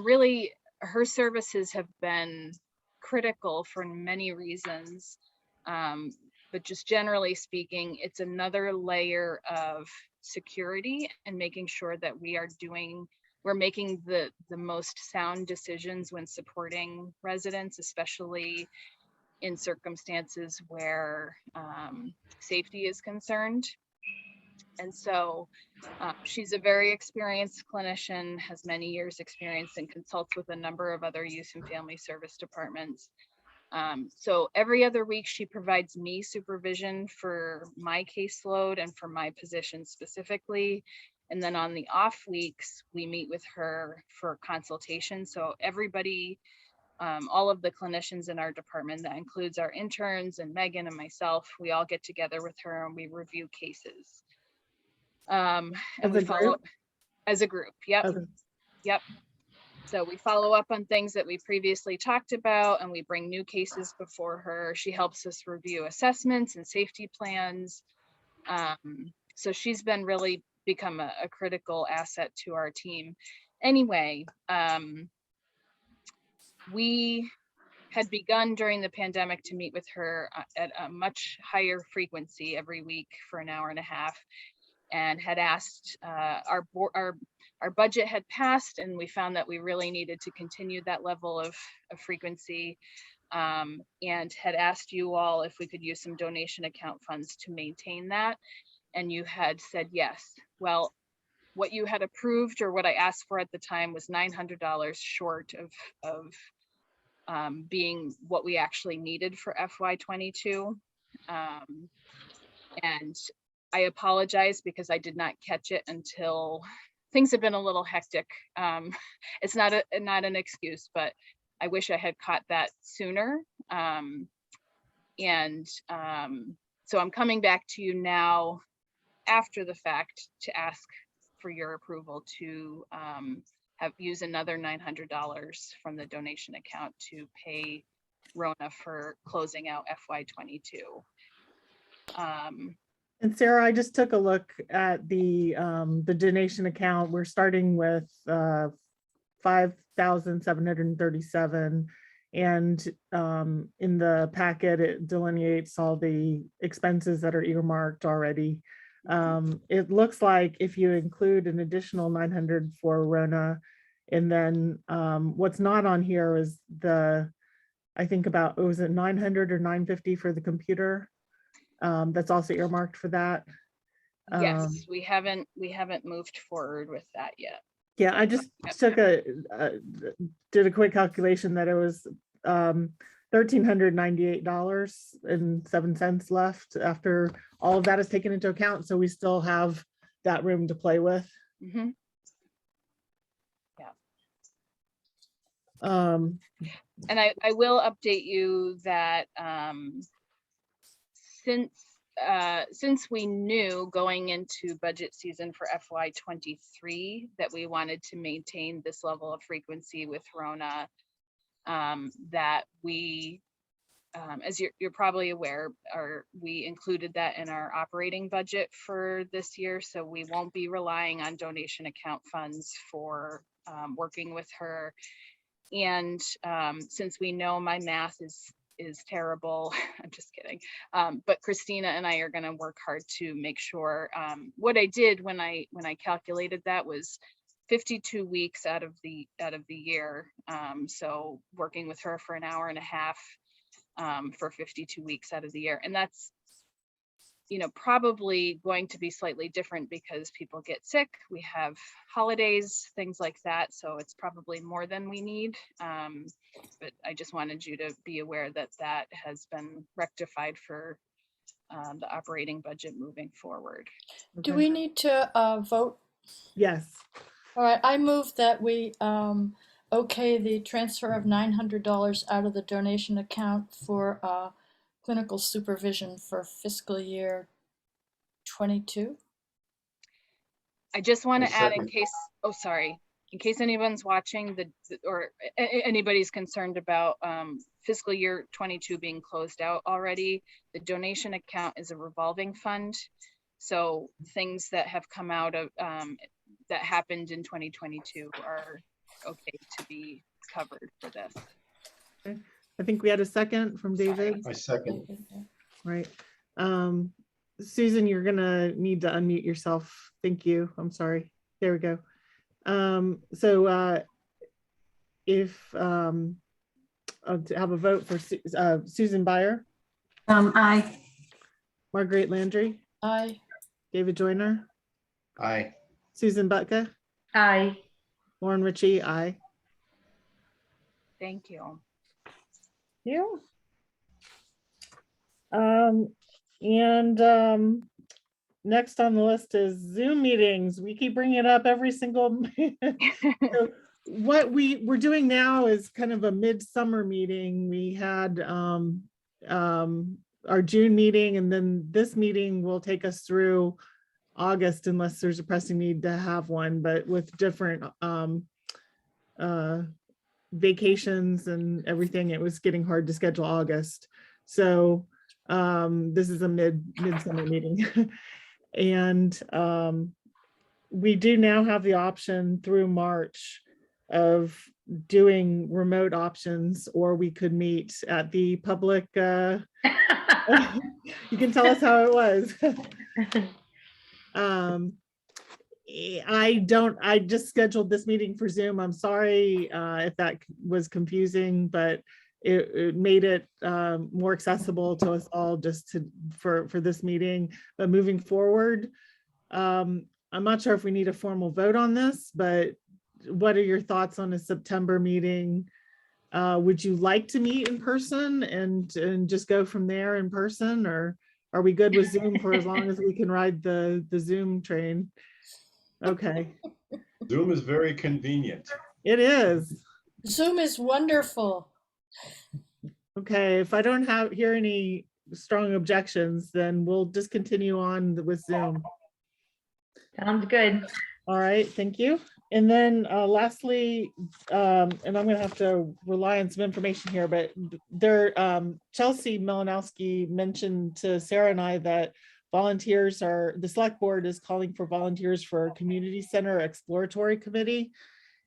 really, her services have been critical for many reasons. But just generally speaking, it's another layer of security and making sure that we're making the most sound decisions when supporting residents, especially in circumstances where safety is concerned. And so she's a very experienced clinician, has many years experience, and consults with a number of other youth and family service departments. So every other week she provides me supervision for my caseload and for my position specifically. And then on the off weeks, we meet with her for consultation. So everybody, all of the clinicians in our department, that includes our interns and Megan and myself, we all get together with her and we review cases. And As we a follow group? as a group. Yep. Okay. Yep. So we follow up on things that we previously talked about and we bring new cases before her. She helps us review assessments and safety plans. So she's been really become a critical asset to our team. Anyway, we had begun during the pandemic to meet with her at a much higher frequency every week for an hour and a half, and had asked our budget had passed, and we found that we really needed to continue that level of frequency, and had asked you all if we could use some donation account funds to maintain that, and you had said yes. Well, what you had approved, or what I asked for at the time, was $900 short of being what we actually needed for FY22. And I apologize because I did not catch it until things have been a little hectic. It's not an excuse, but I wish I had caught that sooner. So I'm coming back to you now after the fact to ask for your approval to use another $900 from the donation account to pay Rona for closing out FY22. And Sarah, I just took a look at the donation account. We're starting with 5,737, and in the packet it delineates all the expenses that are earmarked already. It looks like if you include an additional 900 for Rona, and then what's not on here is I think about, was it 900 or 950 for the computer? That's also earmarked for that. Yes, we haven't moved forward with that yet. Yeah, I just took did a quick calculation that it was $1,398.07 left after all of that is taken into account. So we still have that room to play with. Mm-hmm. And I will update you that since we knew going into budget season for FY23 that we wanted to maintain this level of frequency with Rona, that we, as you're probably aware, we included that in our operating budget for this year. So we won't be relying on donation account funds for working with her. And since we know my math is terrible, I'm just kidding. But Christina and I are going to work hard to make sure. What I did when I calculated that was 52 weeks out of the year. So working with her for an hour and a half for 52 weeks out of the year, and that's, you know, probably going to be slightly different because people get sick, we have holidays, things like that, so it's probably more than we need, but I just wanted you to be aware that that has been rectified for the operating budget moving forward. Do we need to vote? Yes. All right, I move that we okay the transfer of $900 out of the donation account for clinical supervision for fiscal year 22. I just want I to add in second. case, oh, sorry, in case anyone's watching or anybody's concerned about fiscal year 22 being closed out already, the donation account is a revolving fund. So things that have come out of, that happened in 2022 are okay to be covered for this. I think we had a second from David, I second. right? Susan, you're gonna need to unmute yourself. Thank you. I'm sorry. There we go. If to have a vote for Susan Byer, Aye. Marguerite Landry, Aye. David Joyner, Aye. Susan Butka, Aye. Lauren Ritchie, aye. Thank you. You. Next on the list is Zoom meetings. We keep bringing it up every single. So what we're doing now is kind of a midsummer meeting. We had our June meeting, and then this meeting will take us through August unless there's a pressing need to have one, but with different vacations and everything, it was getting hard to schedule August. So this is a midsummer meeting. And we do now have the option through March of doing remote options, or we could meet at the public. You can tell us how it was. I just scheduled this meeting for Zoom. I'm sorry if that was confusing, but it made it more accessible to us all just for this meeting. But moving forward, I'm not sure if we need a formal vote on this, but what are your thoughts on a September meeting? Would you like to meet in person and just go from there in person, or are we good with Zoom for as long as we can ride the Zoom train? Okay. Zoom is very convenient. It is. Zoom is wonderful. Okay, if I don't hear any strong objections, then we'll just continue on with Zoom. Sounds good. All right, thank you. And then lastly, and I'm gonna have to rely on some information here, but Chelsea Malinowski mentioned to Sarah and I that the select board is calling for volunteers for a community center exploratory committee.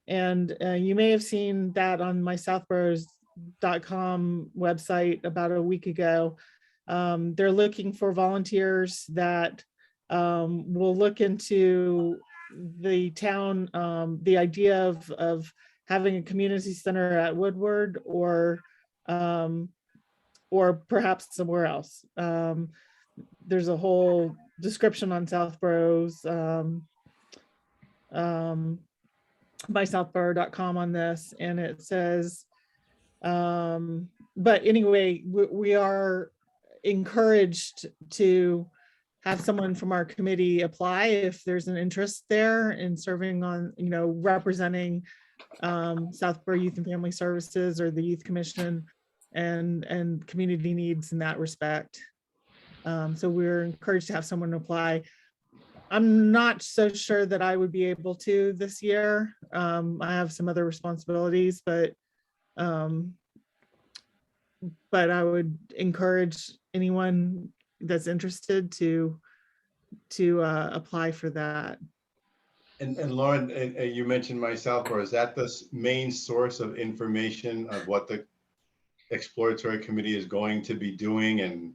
And you may have seen that on my southboroughs.com website about a week ago. They're looking for volunteers that will look into the town, the idea of having a community center at Woodward or perhaps somewhere else. There's a whole description on Southboroughs, by southborough.com on this, and it says, but anyway, we are encouraged to have someone from our committee apply if there's an interest there in serving on, representing Southborough Youth and Family Services or the Youth Commission and community needs in that respect. So we're encouraged to have someone apply. I'm not so sure that I would be able to this year. I have some other responsibilities, but I would encourage anyone that's interested to apply for that. And Lauren, you mentioned my Southborough. Is that the main source of information of what the exploratory committee is going to be doing? And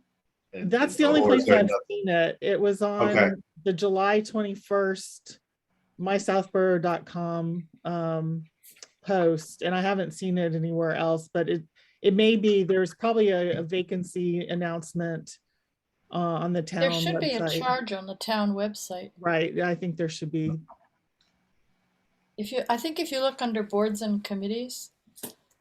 that's the only place I've seen it. It was on the July 21st mysouthborough.com post, and I haven't seen it anywhere else, but it may be, there's probably a vacancy announcement on the town There should website. be a charge on the town website. Right, I think there should be. I think if you look under boards and committees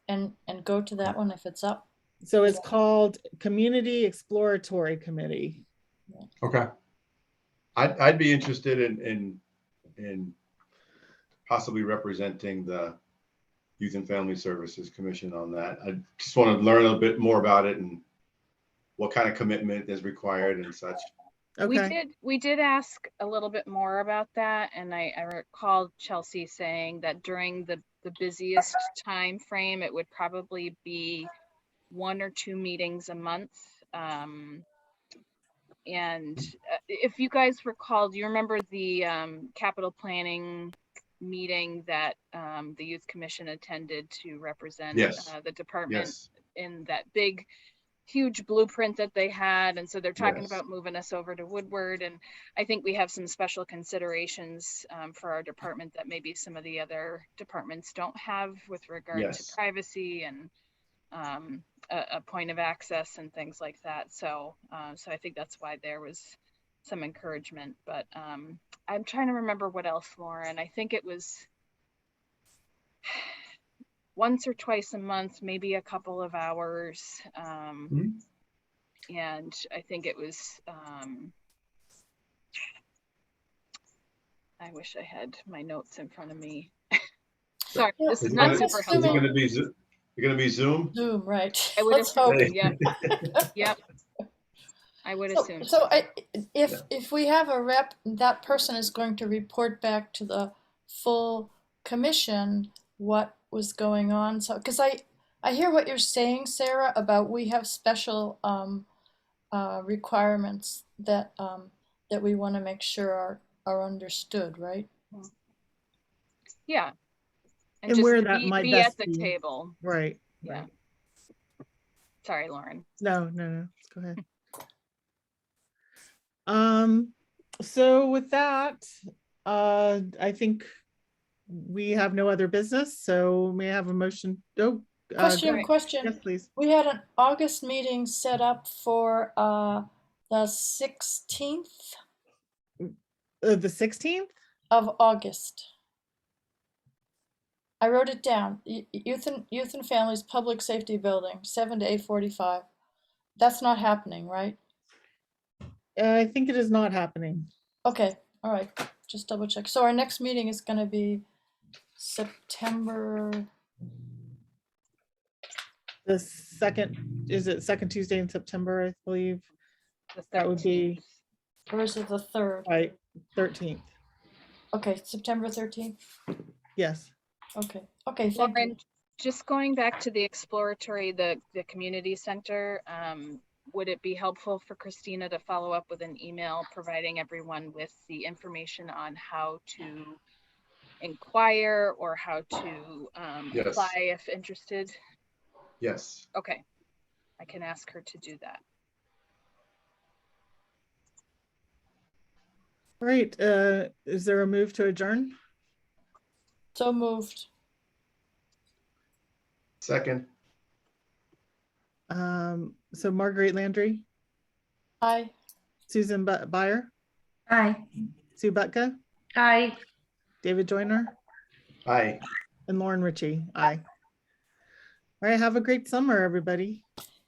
and go to that one if it's up. So it's called Community Exploratory Committee. Okay. I'd be interested in possibly representing the Youth and Family Services Commission on that. I just want to learn a bit more about it and what kind of commitment is required and such. Okay, We did ask a little bit more about that, and I recall Chelsea saying that during the busiest time frame, it would probably be 1 or 2 meetings a month. And if you guys recall, do you remember the capital planning meeting that the Youth Commission attended to represent Yes. the department Yes. in that big huge blueprint that they had? And so they're talking Yes. about moving us over to Woodward, and I think we have some special considerations for our department that maybe some of the other departments don't have with regard Yes. to privacy and a point of access and things like that. So so I think that's why there was some encouragement, but I'm trying to remember what else, Lauren. I think it was once or twice a month, maybe a couple of hours. And I think it was, I wish I had my notes in front of me. Sorry, this is not super helpful. Is it going to be Zoom? You're going to be Zoom? Zoom, right? I would Let's hope. assume, yep. Yep. I would assume. So if we have a rep, that person is going to report back to the full commission what was going on. So, because I hear what you're saying, Sarah, about we have special requirements that that we want to make sure are understood, right? Yeah. And just where that might be best at the be. table. right. Yeah. Right. Sorry, Lauren. No, let's go ahead. So with that, I think we have no other business, so may I have a motion? Oh, Question. yes, please. We had an August meeting set up for the 16th The 16th? of August. I wrote it down. Youth and Families Public Safety Building, 7 to 8:45. That's not happening, right? I think it is not happening. Okay, all right. Just double check. So our next meeting is going to be September. The second Tuesday in September, I believe. That would be, Or is it the 3rd? right, 13th. Okay, September 13th. Yes. Okay. Thank Lauren, you. just going back to the Exploratory, the community center, would it be helpful for Christina to follow up with an email providing everyone with the information on how to inquire or how to Yes. apply if interested? Yes. Okay, I can ask her to do that. All right, is there a move to adjourn? So moved. Second. So Marguerite Landry, Aye. Susan Byer, Aye. Sue Butka, Hi. David Joyner, Aye. and Lauren Ritchie. Aye. All right, have a great summer, everybody.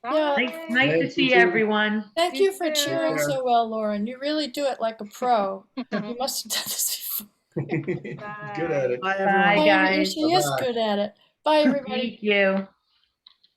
Yeah. Nice to Thanks, you see too. everyone. Thank You you for too. cheering Take care. so well, Lauren. You really do it like a pro. You must have done this before. Good at it. Bye, Bye, everyone. guys. She is Bye-bye. good at it. Bye, everybody. Thank you.